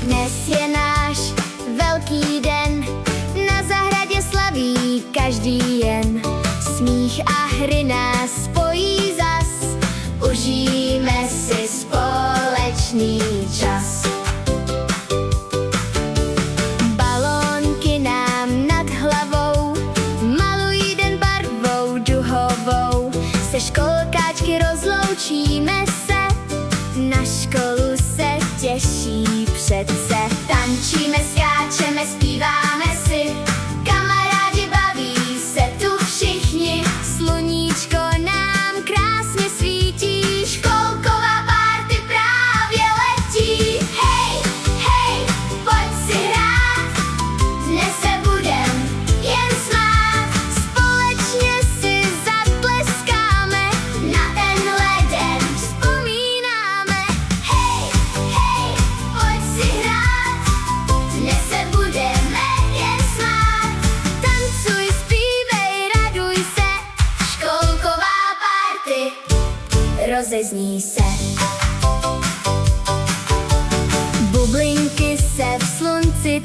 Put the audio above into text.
Dnes je náš velký den, na zahradě slaví každý jen. Smích a hry nás spojí zas, užijme si společný čas. Balónky nám nad hlavou malují den barvou duhovou. Se školkáčky rozloučíme se, na školu se těší přece. Tančíme, skáčeme, zpíváme si, kamarádi baví se tu všichni. Sluníčko nám krásně svítí, školková party právě letí. Hej, hej, pojď si hrát, dnes se budem jen smát. Společně si zatleskáme, na tenhle den vzpomínáme. Hej, hej, pojď si hrát, dnes se budeme jen smát. Tancuj, zpívej, raduj se, školková party rozezní se. Bublinky se v slunci